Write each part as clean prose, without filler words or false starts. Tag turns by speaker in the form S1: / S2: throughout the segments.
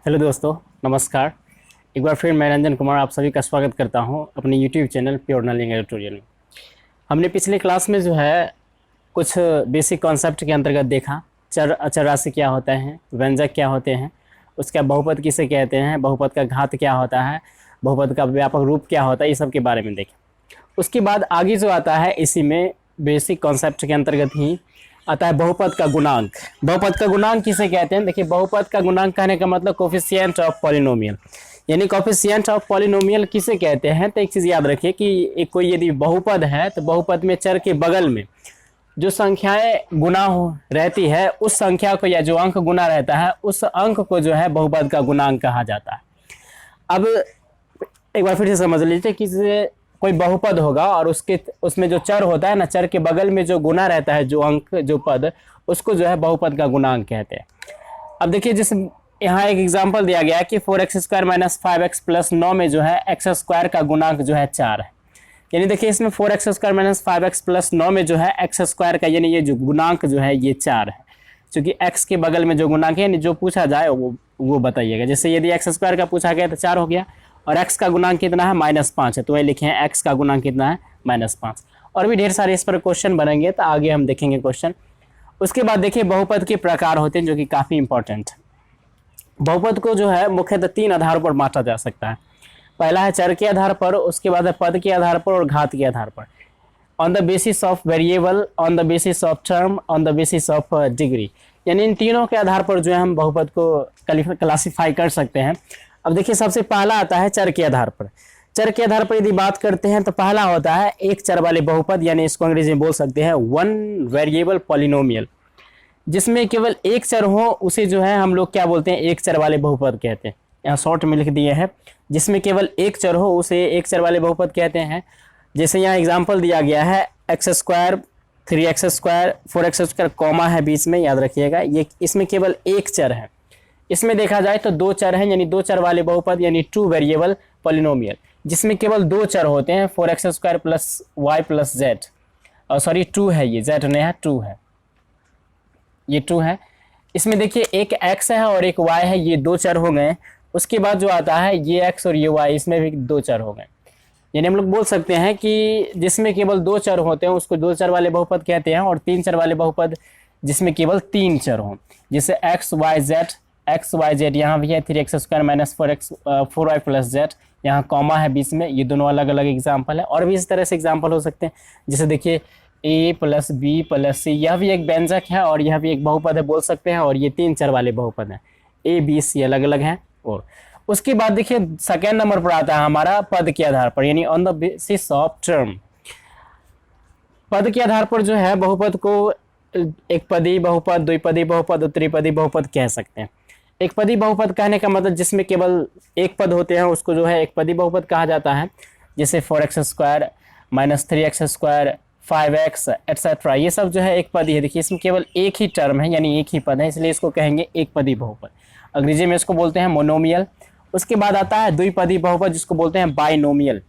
S1: Hello दोस्तों, नमस्कार। एक बार फिर मैं रंजन कुमार आप सभी का स्वागत करता हूं अपने YouTube channel pure knowledge editorial में। हमने पिछले क्लास में जो है कुछ बेसिक कॉन्सेप्ट के अंतर्गत देखा। चर अचर राशि क्या होता है, व्यंजक क्या होते हैं, उसका बहुपद किसे कहते हैं, बहुपद का घात क्या होता है, बहुपद का व्यापक रूप क्या होता है, ये सब के बारे में देखें। उसके बाद आगे जो आता है इसी में बेसिक कॉन्सेप्ट के अंतर्गत ही आता है बहुपद का गुणांक। बहुपद का गुणांक किसे कहते हैं? देखिए, बहुपद का गुणांक कहने का मतलब कोफिशिएंट ऑफ पॉलिनोमियल, यानी कोफिशिएंट ऑफ पॉलिनोमियल किसे कहते हैं? तो एक चीज़ याद रखिए कि एक कोई यदि बहुपद है तो बहुपद में चर के बगल में जो संख्याएं गुना रहती है उस संख्या को, या जो अंक गुना रहता है उस अंक को जो है बहुपद का गुणांक कहा जाता है। अब एक बार फिर से समझ लीजिए कि कोई बहुपद होगा और उसमें जो चर होता है ना, चर के बगल में जो गुना रहता है, जो अंक, जो पद, उसको जो है बहुपद का गुणांक कहते हैं। अब देखिए, जैसे यहाँ एक एग्जांपल दिया गया है कि 4x² - 5x + 9 में जो है x² का गुणांक जो है 4 है। यानी देखिए, इसमें 4x² - 5x + 9 में जो है x² का, यानी ये जो गुणांक जो है ये 4 है। क्योंकि x के बगल में जो गुणांक है, यानी जो पूछा जाए वो बताइएगा। जैसे यदि x² का पूछा गया तो 4 हो गया, और x का गुणांक कितना है? -5 है, तो वही लिखे हैं x का गुणांक कितना है? -5। और भी ढेर सारे इस पर क्वेश्चन बनेंगे, तो आगे हम देखेंगे क्वेश्चन। उसके बाद देखिए, बहुपद के प्रकार होते हैं जो कि काफ़ी इंपॉर्टेंट है। बहुपद को जो है मुख्यतः 3 आधारों पर बांटा जा सकता है। पहला है चर के आधार पर, उसके बाद है पद के आधार पर और घात के आधार पर। On the basis of variable, on the basis of term, on the basis of degree, यानी इन तीनों के आधार पर जो है हम बहुपद को क्लासीफाई कर सकते हैं। अब देखिए, सबसे पहला आता है चर के आधार पर। चर के आधार पर यदि बात करते हैं तो पहला होता है एक चर वाले बहुपद, यानी इसको अंग्रेजी में बोल सकते हैं वन वेरिएबल पॉलिनोमियल। जिसमें केवल एक चर हो उसे जो है हम लोग क्या बोलते हैं? एक चर वाले बहुपद कहते हैं। यहाँ शॉर्ट में लिख दिए हैं, जिसमें केवल एक चर हो उसे एक चर वाले बहुपद कहते हैं। जैसे यहाँ एग्जाम्पल दिया गया है x², 3x², 4x², कॉमा है बीच में, याद रखिएगा। ये इसमें केवल एक चर है। इसमें देखा जाए तो 2 चर हैं, यानी 2 चर वाले बहुपद, यानी 2 वेरिएबल पॉलिनोमियल। जिसमें केवल 2 चर होते हैं, 4x² + y + z, और सॉरी 2 है, ये z नहीं है, 2 है, ये 2 है। इसमें देखिए एक x है और एक y है, ये 2 चर हो गए। उसके बाद जो आता है ये x और ये y, इसमें भी 2 चर हो गए। यानी हम लोग बोल सकते हैं कि जिसमें केवल 2 चर होते हैं उसको 2 चर वाले बहुपद कहते हैं, और 3 चर वाले बहुपद जिसमें केवल 3 चर हों, जैसे x, y, z, यहाँ भी है 3x² - 4y + z, यहाँ कॉमा है बीच में। ये दोनों अलग अलग एग्जाम्पल है, और भी इस तरह से एग्जाम्पल हो सकते हैं। जैसे देखिए a + b + c, यह भी एक व्यंजक है और यह भी एक बहुपद है, बोल सकते हैं। और ये 3 चर वाले बहुपद हैं, a, b, c अलग अलग हैं। और उसके बाद देखिए सेकेंड नंबर पर आता है हमारा पद के आधार पर, यानी on the basis of term. पद के आधार पर जो है बहुपद को एक पदी बहुपद, द्विपदी बहुपद और त्रिपदी बहुपद कह सकते हैं। एक पदी बहुपद कहने का मतलब जिसमें केवल एक पद होते हैं उसको जो है एक पदी बहुपद कहा जाता है। जैसे 4x² - 3x², 5x एटसेट्रा, ये सब जो है एक पदी है। देखिए, इसमें केवल एक ही टर्म है, यानी एक ही पद है, इसलिए इसको कहेंगे एक पदी बहुपद। अंग्रेजी में इसको बोलते हैं मोनोमियल। उसके बाद आता है द्विपदी बहुपद, जिसको बोलते हैं बाइनोमियल।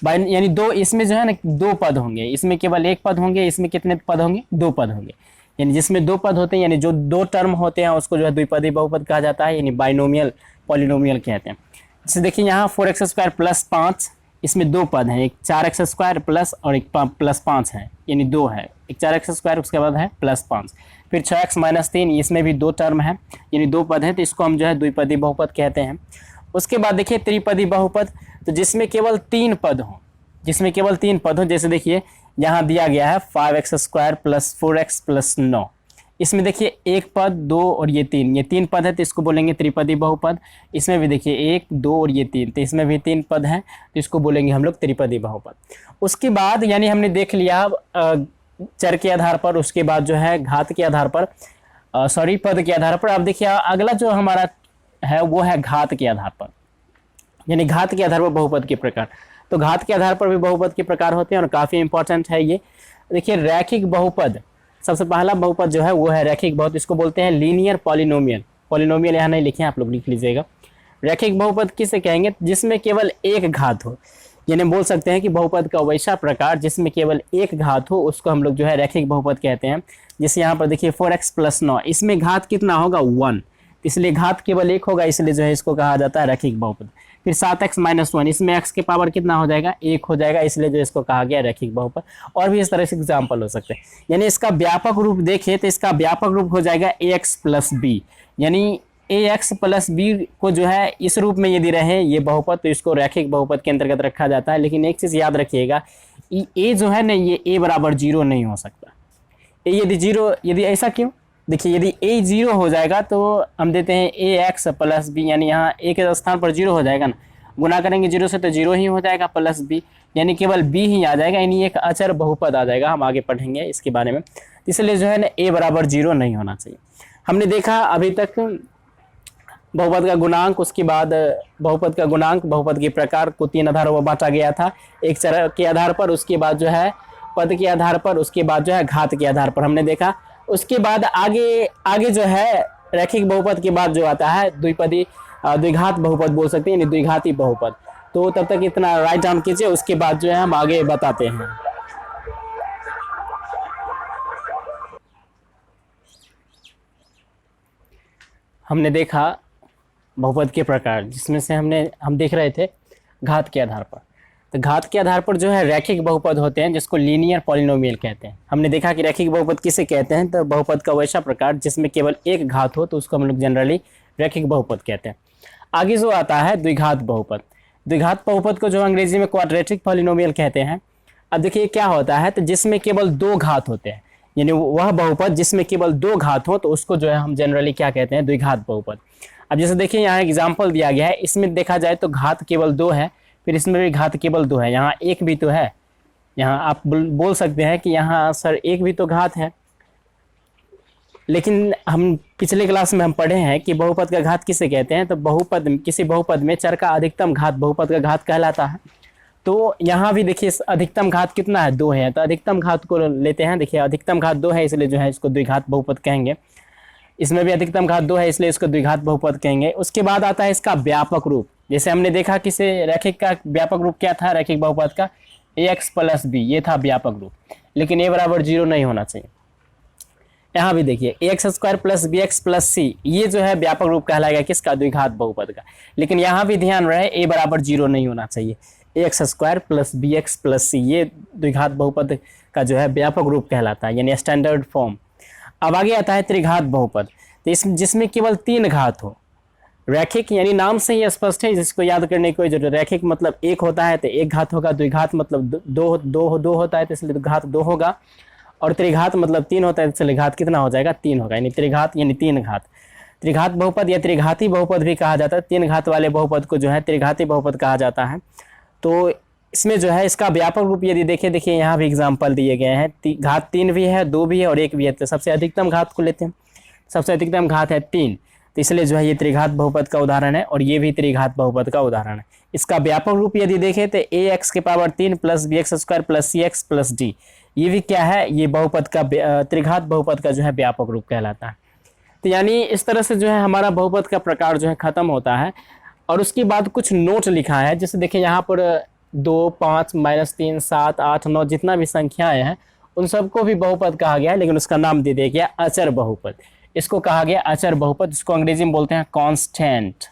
S1: यानी दो, इसमें जो है ना 2 पद होंगे, इसमें केवल एक पद होंगे, इसमें कितने पद होंगे? 2 पद होंगे। यानी जिसमें 2 पद होते हैं, यानी जो 2 टर्म होते हैं उसको जो है द्विपदी बहुपद कहा जाता है, यानी बाइनोमियल पॉलिनोमियल कहते हैं। जैसे देखिए यहाँ 4x² + 5, इसमें 2 पद हैं, एक 4x² प्लस और एक +5 है, यानी 2 है। एक 4x², उसके बाद है +5। फिर 6x - 3, इसमें भी 2 टर्म है, यानी 2 पद हैं, तो इसको हम जो है द्विपदी बहुपद कहते हैं। उसके बाद देखिए त्रिपदी बहुपद, तो जिसमें केवल 3 पद हों, जिसमें केवल 3 पद हों। जैसे देखिए यहाँ दिया गया है 5x² + 4x + 9, इसमें देखिए एक पद, 2 और ये 3, ये 3 पद है, तो इसको बोलेंगे त्रिपदी बहुपद। इसमें भी देखिए 1, 2 और ये 3, तो इसमें भी 3 पद हैं, तो इसको बोलेंगे हम लोग त्रिपदी बहुपद। उसके बाद यानी हमने देख लिया चर के आधार पर, उसके बाद जो है घात के आधार पर, पद के आधार पर। अब देखिए अगला जो हमारा है वो है घात के आधार पर, यानी घात के आधार पर बहुपद के प्रकार। तो घात के आधार पर भी बहुपद के प्रकार होते हैं और काफ़ी इंपॉर्टेंट है ये। देखिए रैखिक बहुपद, सबसे पहला बहुपद जो है वो है रैखिक बहुपद, इसको बोलते हैं लीनियर पॉलिनोमियल। पॉलिनोमियल यहाँ नहीं लिखे, आप लोग लिख लीजिएगा। रैखिक बहुपद किसे कहेंगे? जिसमें केवल एक घात हो, यानी बोल सकते हैं कि बहुपद का वैसा प्रकार जिसमें केवल एक घात हो उसको हम लोग जो है रैखिक बहुपद कहते हैं। जैसे यहाँ पर देखिए 4x + 9, इसमें घात कितना होगा? 1, इसलिए घात केवल एक होगा, इसलिए जो है इसको कहा जाता है रैखिक बहुपद। फिर 7x - 1, इसमें x के पावर कितना हो जाएगा, 1 हो जाएगा, इसलिए जो इसको कहा गया रैखिक बहुपद। और भी इस तरह से एग्जाम्पल हो सकते हैं। यानी इसका व्यापक रूप देखें तो इसका व्यापक रूप हो जाएगा ax + b, यानी ax + b को जो है इस रूप में यदि रहे ये बहुपद तो इसको रैखिक बहुपद के अंतर्गत रखा जाता है। लेकिन एक चीज़ याद रखिएगा, a जो है ना ये a बराबर 0 नहीं हो सकता। यदि ऐसा क्यों, देखिए यदि a 0 हो जाएगा तो हम देते हैं ax + b, यानी यहाँ a के स्थान पर 0 हो जाएगा ना, गुना करेंगे 0 से तो 0 ही हो जाएगा प्लस b, यानी केवल b ही आ जाएगा, यानी एक अचर बहुपद आ जाएगा। हम आगे पढ़ेंगे इसके बारे में। इसलिए जो है ना a बराबर 0 नहीं होना चाहिए। हमने देखा अभी तक बहुपद का गुणांक, उसके बाद बहुपद का गुणांक, बहुपद के प्रकार को 3 आधारों में बांटा गया था, एक चर के आधार पर, उसके बाद जो है पद के आधार पर, उसके बाद जो है घात के आधार पर हमने देखा। उसके बाद आगे जो है रैखिक बहुपद के बाद जो आता है द्विपदी द्विघात बहुपद बोल सकते हैं, यानी द्विघाती बहुपद। तो तब तक इतना राइट डाउन कीजिए, उसके बाद जो है हम आगे बताते हैं। हमने देखा बहुपद के प्रकार, जिसमें से हम देख रहे थे घात के आधार पर। तो घात के आधार पर जो है रैखिक बहुपद होते हैं, जिसको लीनियर पॉलिनोमियल कहते हैं। हमने देखा कि रैखिक बहुपद किसे कहते हैं, तो बहुपद का वैसा प्रकार जिसमें केवल एक घात हो तो उसको हम लोग जनरली रैखिक बहुपद कहते हैं। आगे जो आता है द्विघात बहुपद। द्विघात बहुपद को जो अंग्रेजी में क्वाड्रेटिक पॉलिनोमियल कहते हैं। अब देखिए क्या होता है, तो जिसमें केवल 2 घात होते हैं, यानी वह बहुपद जिसमें केवल 2 घात हो तो उसको जो है हम जनरली क्या कहते हैं, द्विघात बहुपद। अब जैसे देखिए यहाँ एग्जाम्पल दिया गया है, इसमें देखा जाए तो घात केवल 2 है, फिर इसमें भी घात केवल 2 है, यहाँ 1 भी तो है। यहाँ आप बोल सकते हैं कि यहाँ सर 1 भी तो घात है, लेकिन हम पिछले क्लास में हम पढ़े हैं कि बहुपद का घात किसे कहते हैं, तो किसी बहुपद में चर का अधिकतम घात बहुपद का घात कहलाता है। तो यहाँ भी देखिए अधिकतम घात कितना है, 2 है, तो अधिकतम घात को लेते हैं। देखिए अधिकतम घात 2 है, इसलिए जो है इसको द्विघात बहुपद कहेंगे। इसमें भी अधिकतम घात 2 है, इसलिए इसको द्विघात बहुपद कहेंगे। उसके बाद आता है इसका व्यापक रूप। जैसे हमने देखा कि रैखिक का व्यापक रूप क्या था, रैखिक बहुपद का ax + b, ये था व्यापक रूप। लेकिन a बराबर 0 नहीं होना चाहिए। यहाँ भी देखिए ax² + bx + c, ये जो है व्यापक रूप कहलाएगा किसका, द्विघात बहुपद का। लेकिन यहाँ भी ध्यान रहे a बराबर 0 नहीं होना चाहिए। ax² + bx + c, ये द्विघात बहुपद का जो है व्यापक रूप कहलाता है, यानी स्टैंडर्ड फॉर्म। अब आगे आता है त्रिघात बहुपद, तो जिसमें केवल 3 घात हो। रैखिक यानी नाम से ही स्पष्ट है, जिसको याद करने की कोई जरूरत। रैखिक मतलब 1 होता है तो 1 घात होगा, द्विघात मतलब 2 होता है तो इसलिए घात 2 होगा, और त्रिघात मतलब 3 होता है, इसलिए घात कितना हो जाएगा, 3 होगा, यानी त्रिघात यानी 3 घात। त्रिघात बहुपद या त्रिघाती बहुपद भी कहा जाता है। 3 घात वाले बहुपद को जो है त्रिघाती बहुपद कहा जाता है। तो इसमें जो है इसका व्यापक रूप यदि देखिए यहाँ भी एग्जाम्पल दिए गए हैं। घात 3 भी है, 2 भी है और 1 भी है। तो सबसे अधिकतम घात को लेते हैं, सबसे अधिकतम घात है 3, तो इसलिए जो है ये त्रिघात बहुपद का उदाहरण है, और ये भी त्रिघात बहुपद का उदाहरण है। इसका व्यापक रूप यदि देखें तो ax³ + bx² + cx + d, ये भी क्या है, ये बहुपद का त्रिघात बहुपद का जो है व्यापक रूप कहलाता है। तो यानी इस तरह से जो है हमारा बहुपद का प्रकार जो है खत्म होता है। और उसके बाद कुछ नोट लिखा है, जैसे देखिए यहाँ पर 2, 5, -3, 7, 8, 9 जितना भी संख्याएं हैं उन सबको भी बहुपद कहा गया है, लेकिन उसका नाम दे दिया गया अचर बहुपद। इसको कहा गया अचर बहुपद, जिसको अंग्रेजी में बोलते हैं कांस्टेंट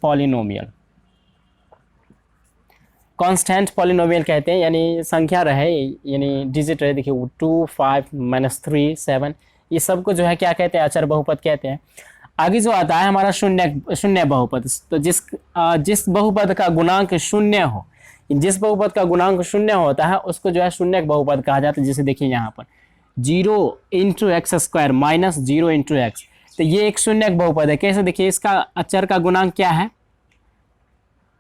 S1: पॉलिनोमियल। कांस्टेंट पॉलिनोमियल कहते हैं, यानी संख्या रहे, यानी डिजिट रहे। देखिए 2, 5, -3, 7, ये सबको जो है क्या कहते हैं, अचर बहुपद कहते हैं। आगे जो आता है हमारा शून्य बहुपद। तो जिस बहुपद का गुणांक 0 हो, जिस बहुपद का गुणांक 0 होता है उसको जो है शून्यक बहुपद कहा जाता है। जैसे देखिए यहाँ पर 0 × x² - 0 × x, तो ये एक शून्यक बहुपद है। कैसे, देखिए इसका अचर का गुणांक क्या है,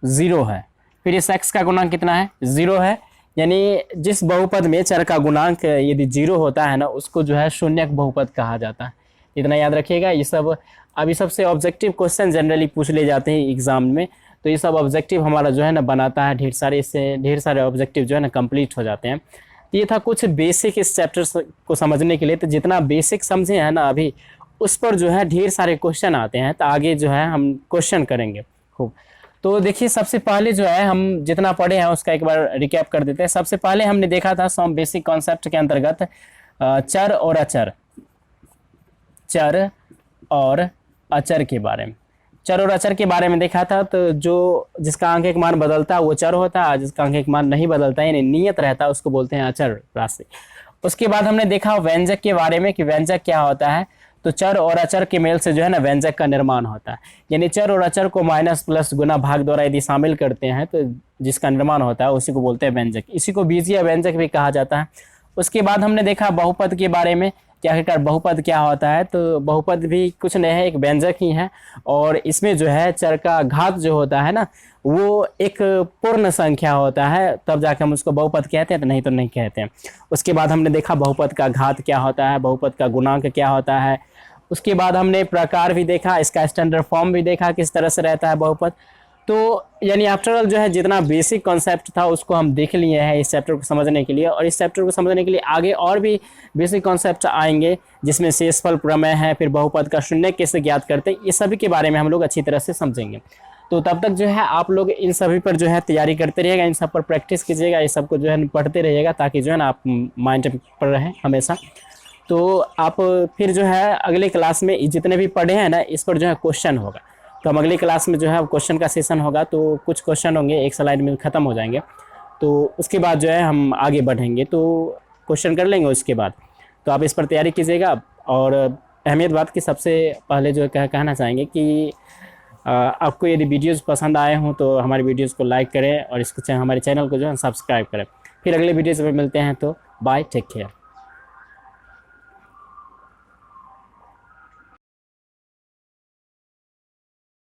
S1: 0 है, फिर इस x का गुणांक कितना है, 0 है। यानी जिस बहुपद में चर का गुणांक यदि 0 होता है ना, उसको जो है शून्यक बहुपद कहा जाता है। इतना याद रखिएगा। ये सब अभी सबसे ऑब्जेक्टिव क्वेश्चन जनरली पूछ ले जाते हैं एग्जाम में, तो ये सब ऑब्जेक्टिव हमारा जो है ना बनाता है, इससे ढेर सारे ऑब्जेक्टिव जो है ना कंप्लीट हो जाते हैं। तो ये था कुछ बेसिक इस चैप्टर को समझने के लिए। तो जितना बेसिक समझे हैं ना अभी, उस पर जो है ढेर सारे क्वेश्चन आते हैं, तो आगे जो है हम क्वेश्चन करेंगे खूब। तो देखिए सबसे पहले जो है हम जितना पढ़े हैं उसका एक बार रिकैप कर देते हैं। सबसे पहले हमने देखा था सम बेसिक कॉन्सेप्ट के अंतर्गत चर और अचर, चर और अचर के बारे में। चर और अचर के बारे में देखा था, तो जो जिसका आंकिक मान बदलता है वो चर होता है, जिसका आंकिक मान नहीं बदलता यानी नियत रहता है उसको बोलते हैं अचर राशि। उसके बाद हमने देखा व्यंजक के बारे में कि व्यंजक क्या होता है। तो चर और अचर के मेल से जो है ना व्यंजक का निर्माण होता है, यानी चर और अचर को माइनस प्लस गुना भाग द्वारा यदि शामिल करते हैं तो जिसका निर्माण होता है उसी को बोलते हैं व्यंजक। इसी को बीजीय व्यंजक भी कहा जाता है। उसके बाद हमने देखा बहुपद के बारे में, क्या आखिरकार बहुपद क्या होता है। तो बहुपद भी कुछ नहीं है, एक व्यंजक ही है, और इसमें जो है चर का घात जो होता है ना वो एक पूर्ण संख्या होता है, तब जाकर हम उसको बहुपद कहते हैं, तो नहीं तो नहीं कहते हैं। उसके बाद हमने देखा बहुपद का घात क्या होता है, बहुपद का गुणांक क्या होता है। उसके बाद हमने प्रकार भी देखा, इसका स्टैंडर्ड फॉर्म भी देखा किस तरह से रहता है बहुपद। तो यानी आफ्टर ऑल जो है जितना बेसिक कॉन्सेप्ट था उसको हम देख लिए हैं इस चैप्टर को समझने के लिए, और इस चैप्टर को समझने के लिए आगे और भी बेसिक कॉन्सेप्ट आएंगे जिसमें शेषफल प्रमेय है, फिर बहुपद का शून्य कैसे ज्ञात करते हैं, ये सभी के बारे में हम लोग अच्छी तरह से समझेंगे। तो तब तक जो है आप लोग इन सभी पर जो है तैयारी करते रहिएगा, इन सब पर प्रैक्टिस कीजिएगा, ये सब को जो है पढ़ते रहिएगा ताकि जो है ना आप माइंड पर रहें हमेशा। तो आप फिर जो है अगले क्लास में जितने भी पढ़े हैं ना इस पर जो है क्वेश्चन होगा। तो हम अगली क्लास में जो है क्वेश्चन का सेशन होगा, तो कुछ क्वेश्चन होंगे एक स्लाइड में ख़त्म हो जाएंगे, तो उसके बाद जो है हम आगे बढ़ेंगे, तो क्वेश्चन कर लेंगे उसके बाद। तो आप इस पर तैयारी कीजिएगा। और अहमियत बात की सबसे पहले जो कहना चाहेंगे कि आपको यदि वीडियोज़ पसंद आए हों तो हमारे वीडियोज़ को लाइक करें और इसको हमारे चैनल को जो है सब्सक्राइब करें। फिर अगले वीडियोज़ में मिलते हैं, तो बाय, टेक केयर।